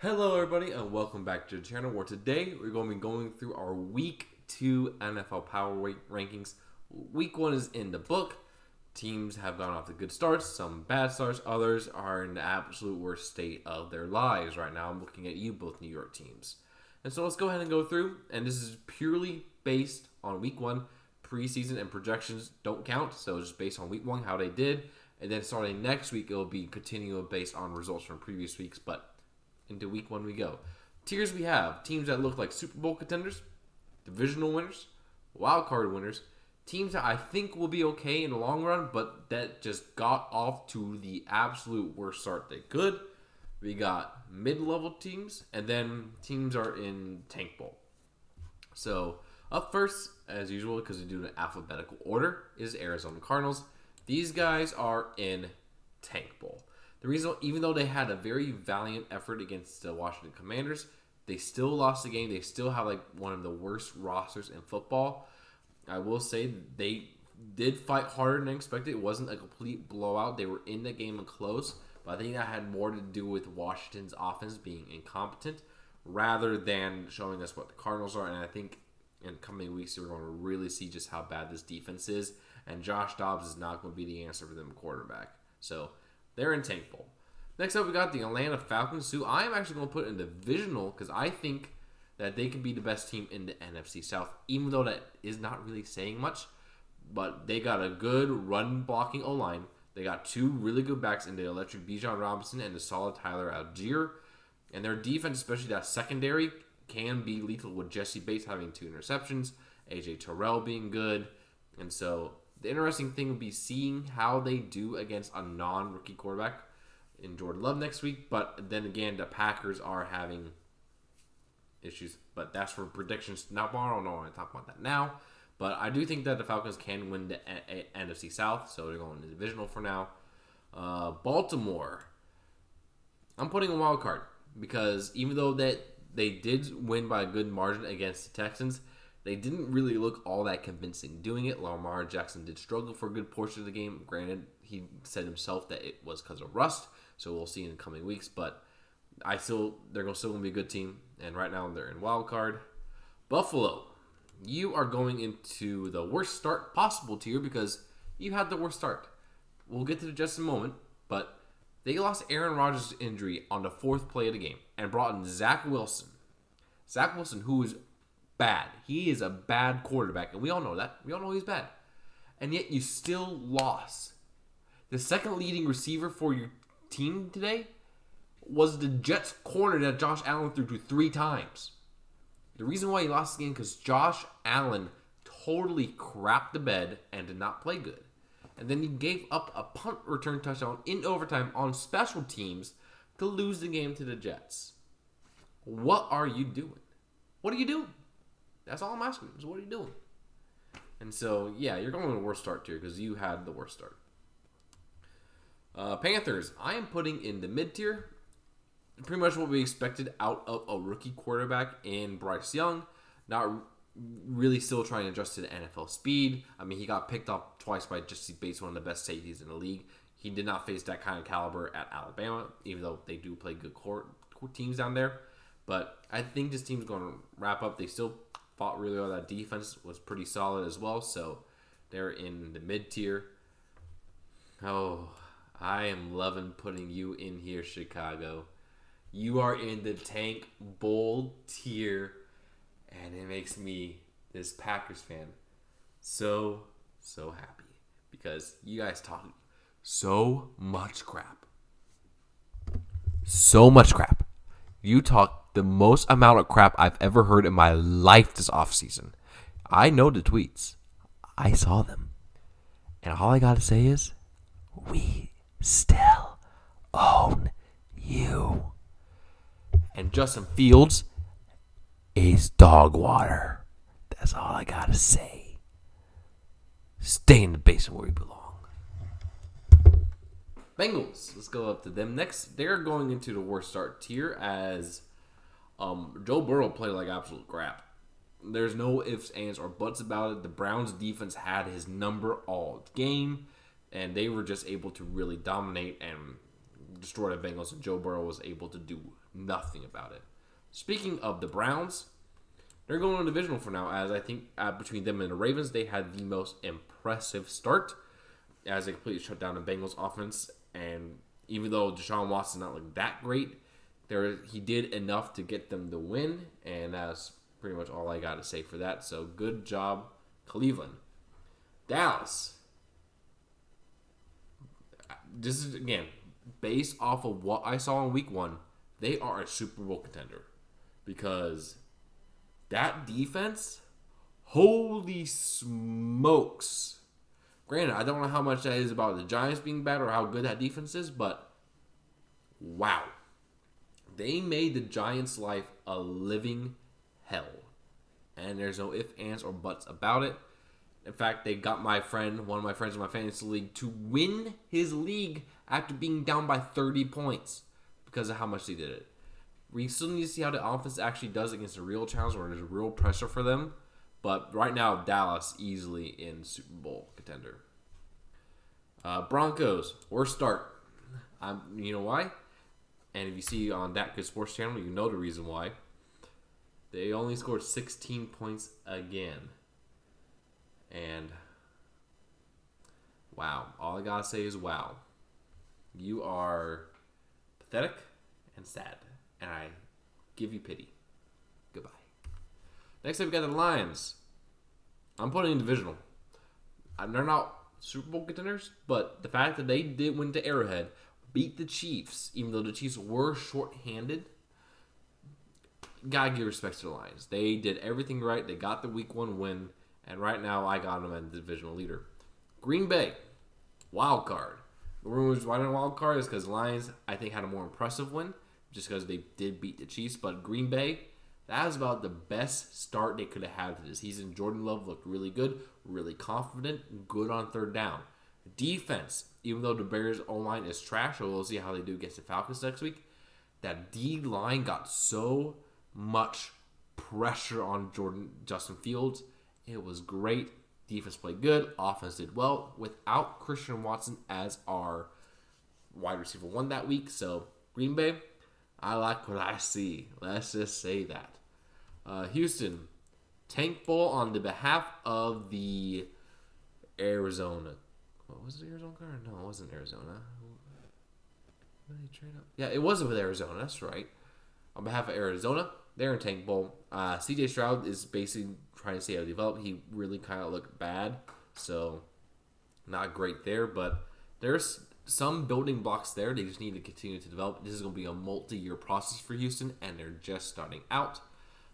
Hello, everybody, and welcome back to the channel where today we're going to be going through our Week 2 NFL Power Rankings. Week 1 is in the book. Teams have gone off to good starts, some bad starts, others are in the absolute worst state of their lives right now. I'm looking at you, both New York teams. And so let's go ahead and go through, and this is purely based on Week 1. Preseason and projections don't count, so it's just based on Week 1, how they did. And then starting next week, it'll be continual based on results from previous weeks, but into Week 1 we go. Tiers we have teams that look like Super Bowl contenders, divisional winners, wild card winners, teams that I think will be okay in the long run, but that just got off to the absolute worst start they could. We got mid-level teams, and then teams are in tank bowl. So up first, as usual, because we do it in alphabetical order, is Arizona Cardinals. These guys are in tank bowl. The reason, even though they had a very valiant effort against the Washington Commanders, they still lost the game. They still have like one of the worst rosters in football. I will say they did fight harder than expected. It wasn't a complete blowout. They were in the game and close, but I think that had more to do with Washington's offense being incompetent rather than showing us what the Cardinals are. And I think in coming weeks, we're going to really see just how bad this defense is. And Josh Dobbs is not going to be the answer for them quarterback. So they're in tank bowl. Next up, we got the Atlanta Falcons, who I am actually going to put in divisional because I think that they could be the best team in the NFC South, even though that is not really saying much. But they got a good run-blocking O-line. They got two really good backs in the electric Bijan Robinson and the solid Tyler Algier. And their defense, especially that secondary, can be lethal with Jesse Bates having 2 interceptions, A.J. Terrell being good. And so the interesting thing would be seeing how they do against a non-rookie quarterback in Jordan Love next week. But then again, the Packers are having issues. But that's for predictions. Now, I don't want to talk about that now. But I do think that the Falcons can win the NFC South. So they're going to divisional for now. Baltimore. I'm putting a wild card. Because even though that they did win by a good margin against the Texans, they didn't really look all that convincing doing it. Lamar Jackson did struggle for a good portion of the game. Granted, he said himself that it was because of rust, so we'll see in the coming weeks. But they're still going to be a good team, and right now they're in wild card. Buffalo, you are going into the worst start possible tier because you had the worst start. We'll get to it just in a moment, but they lost Aaron Rodgers' injury on the 4th play of the game and brought in Zach Wilson. Zach Wilson, who is bad. He is a bad quarterback, and we all know that. We all know he's bad. And yet you still lost. The second leading receiver for your team today was the Jets corner that Josh Allen threw to 3 times. The reason why he lost the game because Josh Allen totally crapped the bed and did not play good. And then he gave up a punt return touchdown in overtime on special teams to lose the game to the Jets. What are you doing? What are you doing? That's all I'm asking. Is what are you doing? And so, yeah, you're going to the worst start tier because you had the worst start. Panthers, I am putting in the mid tier. Pretty much what we expected out of a rookie quarterback in Bryce Young. Not really still trying to adjust to the NFL speed. I mean, he got picked off twice by Jesse Bates, one of the best safeties in the league. He did not face that kind of caliber at Alabama, even though they do play good teams down there. But I think this team's going to wrap up. They still fought really well. That defense was pretty solid as well. So they're in the mid tier. Oh, I am loving putting you in here, Chicago. You are in the tank bowl tier. And it makes me, this Packers fan, so happy. Because you guys talk so much crap. So much crap. You talk the most amount of crap I've ever heard in my life this offseason. I know the tweets. I saw them. And all I gotta say is, we still own you. And Justin Fields is dog water. That's all I gotta say. Stay in the basement where you belong. Bengals. Let's go up to them next. They're going into the worst start tier as Joe Burrow played like absolute crap. There's no ifs, ands, or buts about it. The Browns defense had his number all game, and they were just able to really dominate and destroy the Bengals, and Joe Burrow was able to do nothing about it. Speaking of the Browns, they're going on divisional for now, as I think between them and the Ravens, they had the most impressive start as they completely shut down the Bengals offense. And even though Deshaun Watson's not like that great, he did enough to get them the win, and that's pretty much all I got to say for that. So good job, Cleveland. Dallas. This is, again, based off of what I saw in week 1, they are a Super Bowl contender. Because that defense, holy smokes. Granted, I don't know how much that is about the Giants being bad or how good that defense is, but wow. They made the Giants' life a living hell. And there's no ifs, ands, or buts about it. In fact, they got one of my friends in my fantasy league, to win his league after being down by 30 points because of how much they did it. We still need to see how the offense actually does against a real challenge where there's real pressure for them. But right now, Dallas easily in Super Bowl contender. Broncos, worst start. You know why? And if you see on That Good Sports Channel, you know the reason why. They only scored 16 points again. And wow. All I gotta say is wow. You are pathetic and sad. And I give you pity. Goodbye. Next up, we got the Lions. I'm putting in divisional. They're not Super Bowl contenders, but the fact that they did win to Arrowhead, beat the Chiefs, even though the Chiefs were short-handed, gotta give respect to the Lions. They did everything right. They got the week 1 win, and right now I got them as the divisional leader. Green Bay, wild card. The reason why they're wild card is because Lions, I think, had a more impressive win, just because they did beat the Chiefs. But Green Bay, that was about the best start they could have had to this season. Jordan Love looked really good, really confident, good on third down. Defense, even though the Bears' O-line is trash, so we'll see how they do against the Falcons next week, that D-line got so much pressure on Justin Fields. It was great. Defense played good. Offense did well without Christian Watson as our wide receiver 1 that week. So, Green Bay, I like what I see. Let's just say that. Houston, Tank Bowl on the behalf of the Arizona. What was it, Arizona? No, it wasn't Arizona. Did they trade up? Yeah, it was with Arizona. That's right. On behalf of Arizona, they're in Tank Bowl. CJ Stroud is basically trying to see how to develop. He really kind of looked bad, so not great there. But there's some building blocks there. They just need to continue to develop. This is going to be a multi-year process for Houston, and they're just starting out.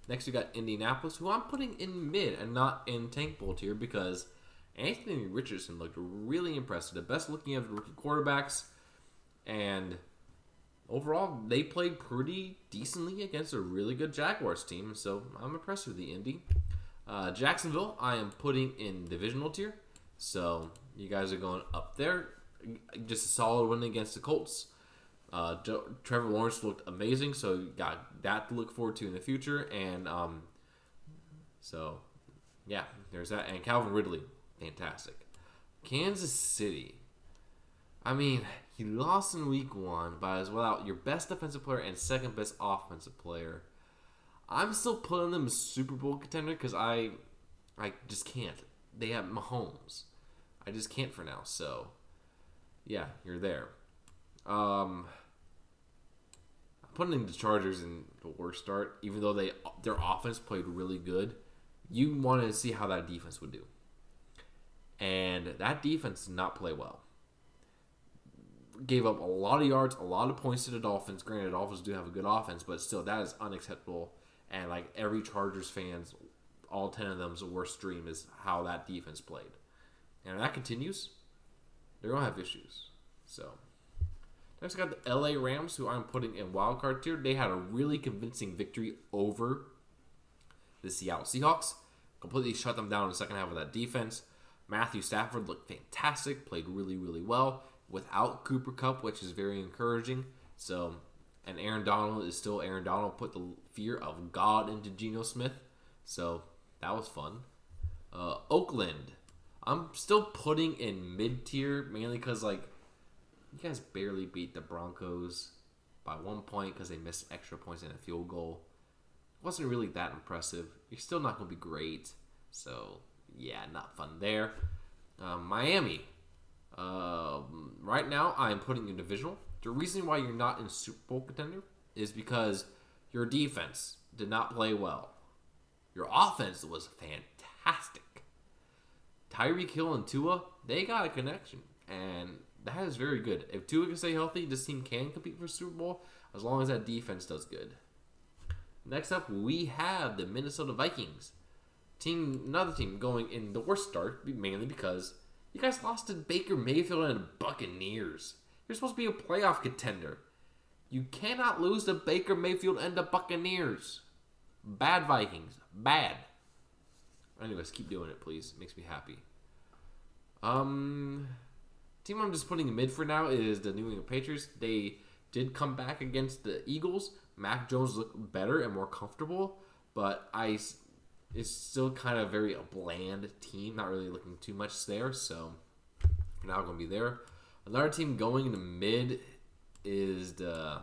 Next, we got Indianapolis, who I'm putting in mid and not in Tank Bowl tier because Anthony Richardson looked really impressive. The best looking of the rookie quarterbacks, and overall, they played pretty decently against a really good Jaguars team, so I'm impressed with the Indy. Jacksonville, I am putting in divisional tier, so you guys are going up there. Just a solid win against the Colts. Trevor Lawrence looked amazing, so you got that to look forward to in the future. And so, yeah, there's that. And Calvin Ridley, fantastic. Kansas City. I mean, he lost in week 1, but as without your best defensive player and second best offensive player. I'm still putting them as Super Bowl contender because I just can't. They have Mahomes. I just can't for now. So, yeah, you're there. I'm putting the Chargers in the worst start, even though their offense played really good. You wanted to see how that defense would do. And that defense did not play well. Gave up a lot of yards, a lot of points to the Dolphins. Granted, the Dolphins do have a good offense, but still, that is unacceptable. And like every Chargers fans, all 10 of them's worst dream is how that defense played. And if that continues, they're going to have issues. So, next, I got the LA Rams, who I'm putting in wildcard tier. They had a really convincing victory over the Seattle Seahawks. Completely shut them down in the second half of that defense. Matthew Stafford looked fantastic, played really, really well without Cooper Kupp, which is very encouraging. So, and Aaron Donald is still Aaron Donald. Put the fear of God into Geno Smith. So, that was fun. Oakland. I'm still putting in mid-tier, mainly because, like, you guys barely beat the Broncos. by 1 point because they missed extra points and a field goal. Wasn't really that impressive. You're still not going to be great. So, yeah, not fun there. Miami. Right now, I'm putting you divisional. The reason why you're not in Super Bowl contender is because your defense did not play well. Your offense was fantastic. Tyreek Hill and Tua, they got a connection. And that is very good. If Tua can stay healthy, this team can compete for Super Bowl as long as that defense does good. Next up, we have the Minnesota Vikings. Another team going in the worst start, mainly because you guys lost to Baker Mayfield and the Buccaneers. You're supposed to be a playoff contender. You cannot lose to Baker Mayfield and the Buccaneers. Bad Vikings. Bad. Anyways, keep doing it, please. Makes me happy. Team I'm just putting in mid for now is the New England Patriots. They did come back against the Eagles. Mac Jones looked better and more comfortable, but it's still kind of very a bland team. Not really looking too much there, so for now going to be there. Another team going in the mid is the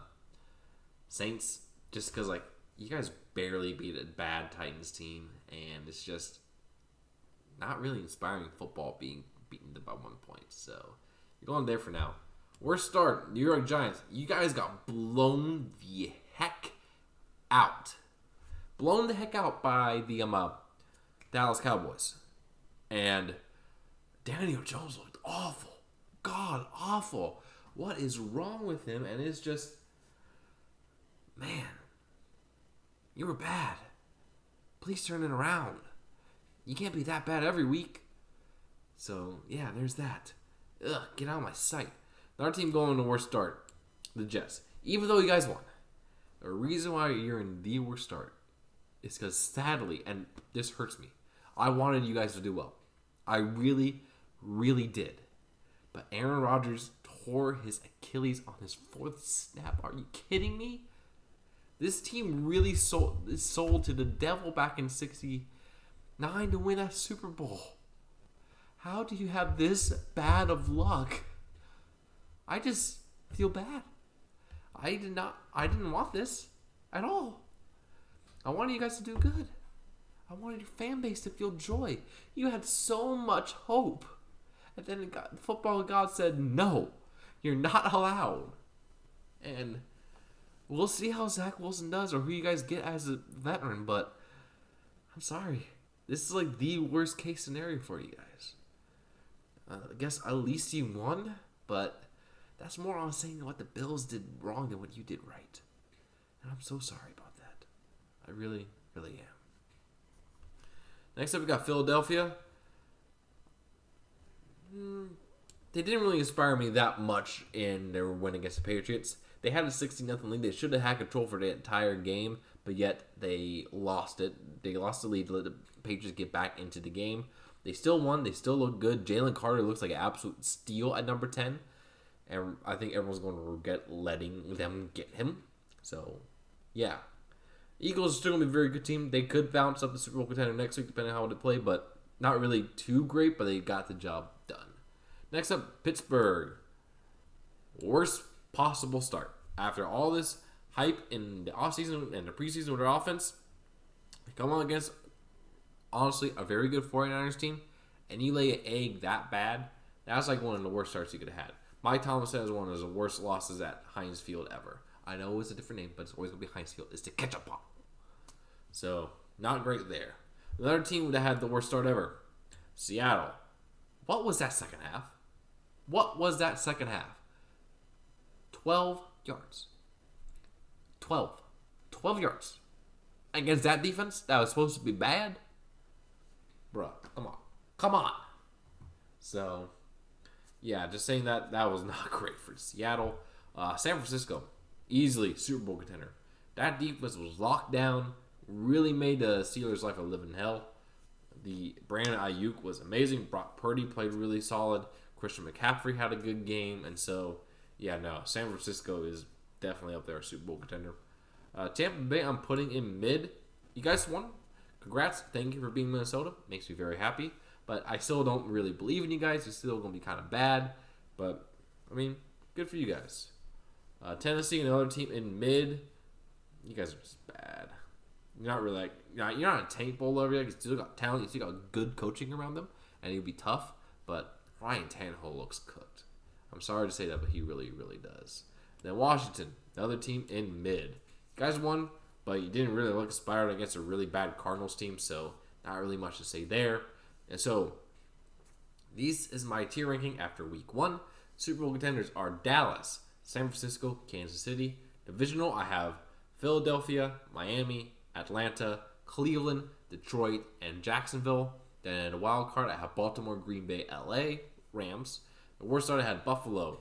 Saints, just because like you guys barely beat a bad Titans team, and it's just not really inspiring football being beaten by 1 point. So you're going there for now. Worst start, New York Giants. You guys got blown the heck out. Blown the heck out by the Dallas Cowboys. And Daniel Jones looked awful. God, awful. What is wrong with him? And it's just, man, you were bad. Please turn it around. You can't be that bad every week. So, yeah, there's that. Ugh, get out of my sight. Another team going to worst start, the Jets. Even though you guys won, the reason why you're in the worst start is because sadly, and this hurts me, I wanted you guys to do well. I really, really did. But Aaron Rodgers tore his Achilles on his 4th snap. Are you kidding me? This team really sold to the devil back in 1969 to win a Super Bowl. How do you have this bad of luck? I just feel bad. I didn't want this at all. I wanted you guys to do good. I wanted your fan base to feel joy. You had so much hope. And then football God said, no, you're not allowed. And we'll see how Zach Wilson does or who you guys get as a veteran, but I'm sorry. This is like the worst case scenario for you guys. I guess at least you won, but that's more on saying what the Bills did wrong than what you did right. And I'm so sorry about that. I really, really am. Next up, we got Philadelphia. They didn't really inspire me that much in their win against the Patriots. They had a 16-0 lead. They should have had control for the entire game, but yet they lost it. They lost the lead to let the Patriots get back into the game. They still won. They still look good. Jalen Carter looks like an absolute steal at number 10. And I think everyone's going to regret letting them get him. So, yeah. Eagles are still going to be a very good team. They could bounce up the Super Bowl contender next week, depending on how they play, but not really too great, but they got the job done. Next up, Pittsburgh. Worst possible start. After all this hype in the offseason and the preseason with their offense, they come on against, honestly, a very good 49ers team, and you lay an egg that bad, that's like one of the worst starts you could have had. Mike Thomas has one of the worst losses at Heinz Field ever. I know it's a different name, but it's always going to be Heinz Field. It's the ketchup pop. So, not great there. Another team that had the worst start ever, Seattle. What was that second half? 12 yards. 12 yards. Against that defense that was supposed to be bad? Bruh, come on. So, yeah, just saying that was not great for Seattle. San Francisco, easily Super Bowl contender. That defense was locked down, really made the Steelers' life a living hell. The Brandon Ayuk was amazing. Brock Purdy played really solid. Christian McCaffrey had a good game. And so, yeah, no, San Francisco is definitely up there, Super Bowl contender. Tampa Bay, I'm putting in mid. You guys won. Congrats. Thank you for being Minnesota. Makes me very happy. But I still don't really believe in you guys. You're still going to be kind of bad. But, I mean, good for you guys. Tennessee, another team in mid. You guys are just bad. You're not really like you're not a tank bowl over yet. You still got talent. You still got good coaching around them, and it'll be tough. But Ryan Tannehill looks cooked. I'm sorry to say that, but he really, really does. Then Washington, another team in mid. You guys won, but you didn't really look inspired against a really bad Cardinals team, so not really much to say there. And so, this is my tier ranking after week 1. Super Bowl contenders are Dallas, San Francisco, Kansas City. Divisional, I have Philadelphia, Miami, Atlanta, Cleveland, Detroit, and Jacksonville. Then in a wild card, I have Baltimore, Green Bay, LA, Rams. The worst start I had Buffalo,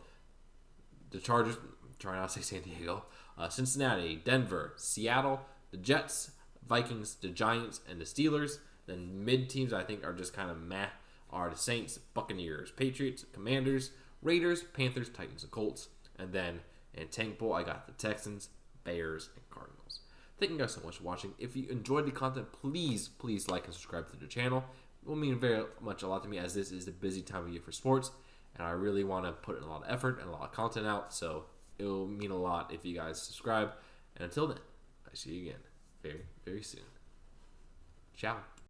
the Chargers, trying not to say San Diego, Cincinnati, Denver, Seattle, the Jets, Vikings, the Giants, and the Steelers. Then mid teams I think are just kind of meh are the Saints, Buccaneers, Patriots, Commanders, Raiders, Panthers, Titans, and Colts. And then in Tank Bowl I got the Texans, Bears, and Cardinals. Thank you guys so much for watching. If you enjoyed the content, please like and subscribe to the channel. It will mean very much a lot to me as this is a busy time of year for sports. And I really want to put in a lot of effort and a lot of content out. So it will mean a lot if you guys subscribe. And until then, I see you again very, very soon. Ciao.